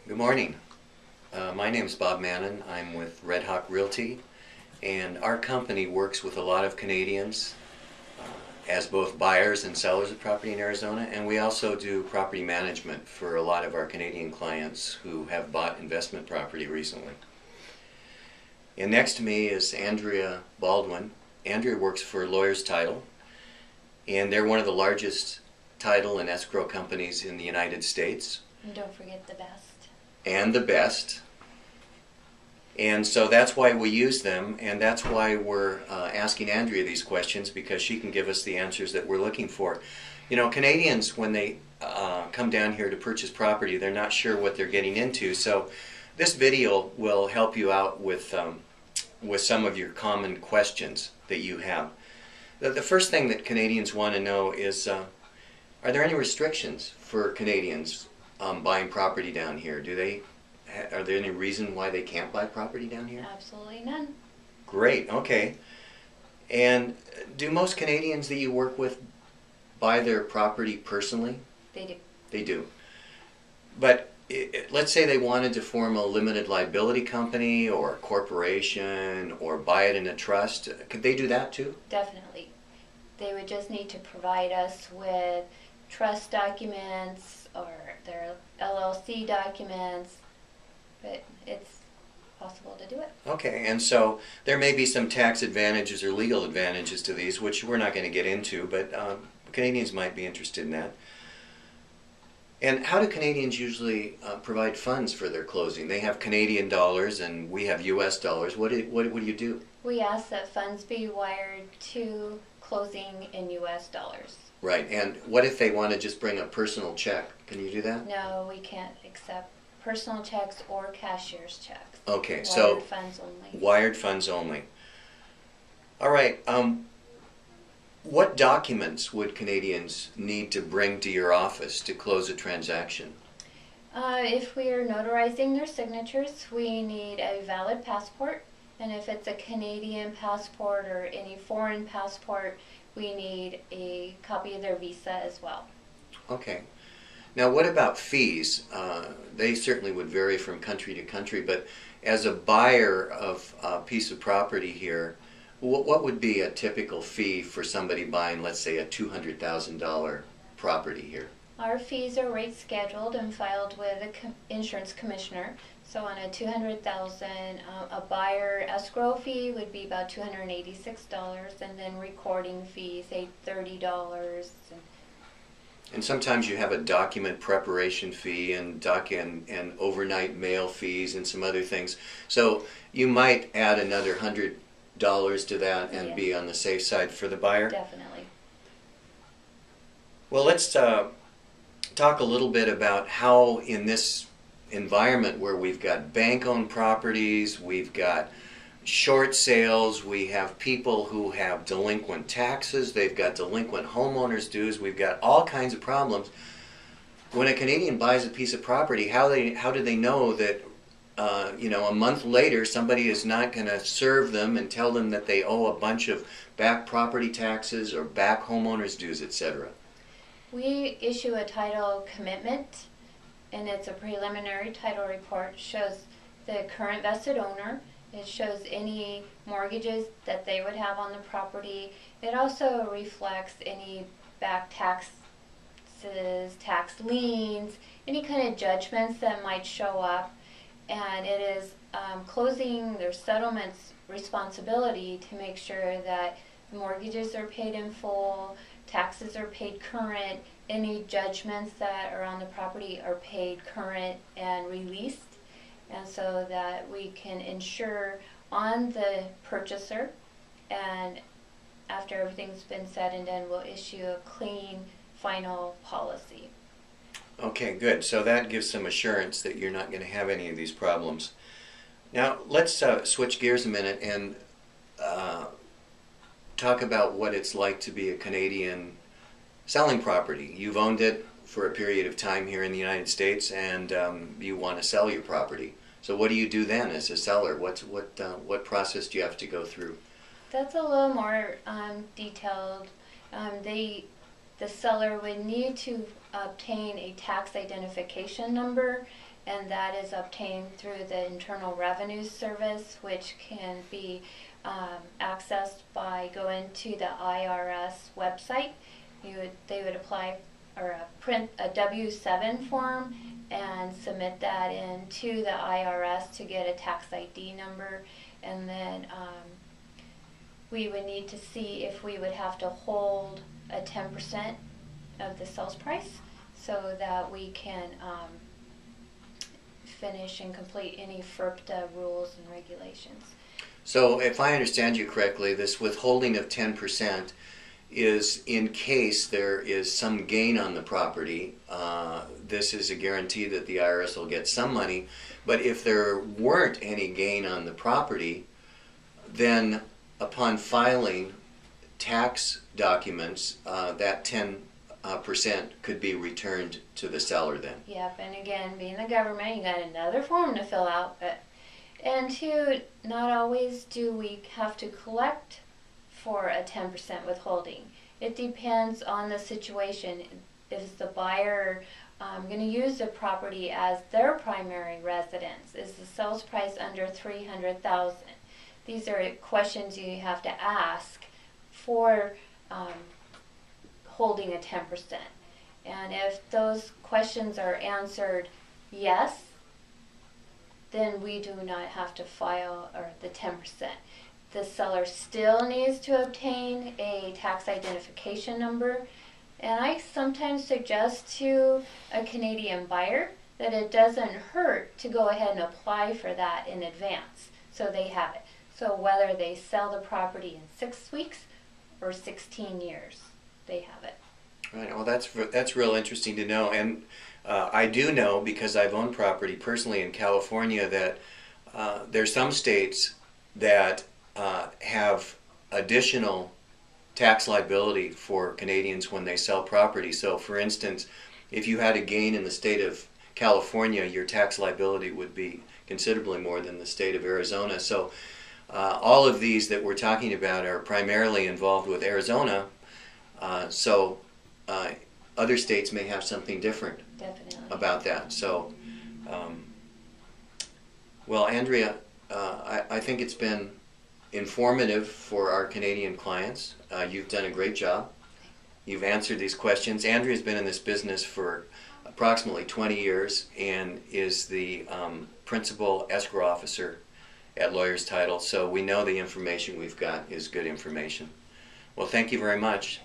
Good morning. My name is Bob Mannon. I'm with Red Hawk Realty, and our company works with a lot of Canadians as both buyers and sellers of property in Arizona, and we also do property management for a lot of our Canadian clients who have bought investment property recently. And next to me is Andrea Baldwin. Andrea works for Lawyers Title, and they're one of the largest title and escrow companies in the United States. And don't forget the best. And the best. And so that's why we use them, and that's why we're asking Andrea these questions, because she can give us the answers that we're looking for. You know, Canadians, when they come down here to purchase property, they're not sure what they're getting into. So this video will help you out with some of your common questions that you have. The first thing that Canadians want to know is, are there any restrictions for Canadians buying property down here? Are there any reason why they can't buy property down here? Absolutely none. Great, okay. And do most Canadians that you work with buy their property personally? They do. They do. But let's say they wanted to form a limited liability company or a corporation or buy it in a trust. Could they do that too? Definitely. They would just need to provide us with trust documents or their LLC documents, but it's possible to do it. Okay, and so there may be some tax advantages or legal advantages to these, which we're not going to get into, but Canadians might be interested in that. And how do Canadians usually provide funds for their closing? They have Canadian dollars and we have US dollars. What do you do? We ask that funds be wired to closing in US dollars. Right, and what if they want to just bring a personal check? Can you do that? No, we can't accept personal checks or cashier's checks. Okay, so wired funds only. Wired funds only. All right. What documents would Canadians need to bring to your office to close a transaction? If we are notarizing their signatures, we need a valid passport. And if it's a Canadian passport or any foreign passport, we need a copy of their visa as well. Okay. Now, what about fees? They certainly would vary from country to country, but as a buyer of a piece of property here, what would be a typical fee for somebody buying, let's say, a $200,000 property here? Our fees are rate scheduled and filed with the insurance commissioner. So on a $200,000, a buyer escrow fee would be about $286, and then recording fees, say $30. And sometimes you have a document preparation fee and overnight mail fees and some other things. So you might add another $100 to that and be on the safe side for the buyer? Definitely. Well, let's talk a little bit about how in this environment where we've got bank-owned properties, we've got short sales, we have people who have delinquent taxes, they've got delinquent homeowners dues, we've got all kinds of problems. When a Canadian buys a piece of property, how do they know that a month later somebody is not going to serve them and tell them that they owe a bunch of back property taxes or back homeowners dues, etc.? We issue a title commitment, and it's a preliminary title report. It shows the current vested owner. It shows any mortgages that they would have on the property. It also reflects any back taxes, tax liens, any kind of judgments that might show up. And it is closing their settlements responsibility to make sure that the mortgages are paid in full, taxes are paid current, any judgments that are on the property are paid current and released, and so that we can ensure on the purchaser, and after everything's been said and done, we'll issue a clean final policy. Okay, good. So that gives some assurance that you're not going to have any of these problems. Now, let's switch gears a minute and talk about what it's like to be a Canadian selling property. You've owned it for a period of time here in the United States, and you want to sell your property. So what do you do then as a seller? What process do you have to go through? That's a little more detailed. The seller would need to obtain a tax identification number, and that is obtained through the Internal Revenue Service, which can be accessed by going to the IRS website. They would apply or print a W-7 form and submit that into the IRS to get a tax ID number, and then we would need to see if we would have to hold a 10% of the sales price so that we can finish and complete any FERPTA rules and regulations. So if I understand you correctly, this withholding of 10% is in case there is some gain on the property. This is a guarantee that the IRS will get some money, but if there weren't any gain on the property, then upon filing tax documents, that 10% could be returned to the seller then. Yep, and again, being the government, you got another form to fill out. And two, not always do we have to collect for a 10% withholding. It depends on the situation. Is the buyer going to use the property as their primary residence? Is the sales price under $300,000? These are questions you have to ask for holding a 10%. And if those questions are answered yes, then we do not have to file the 10%. The seller still needs to obtain a tax identification number, and I sometimes suggest to a Canadian buyer that it doesn't hurt to go ahead and apply for that in advance so they have it. So whether they sell the property in 6 weeks or 16 years, they have it. Right. Well, that's real interesting to know, and I do know because I've owned property personally in California that there's some states that have additional tax liability for Canadians when they sell property. So, for instance, if you had a gain in the state of California, your tax liability would be considerably more than the state of Arizona. So, all of these that we're talking about are primarily involved with Arizona. So, other states may have something different about that. So, well, Andrea, I think it's been informative for our Canadian clients. You've done a great job. You've answered these questions. Andrea's been in this business for approximately 20 years and is the principal escrow officer at Lawyers Title. So we know the information we've got is good information. Well, thank you very much.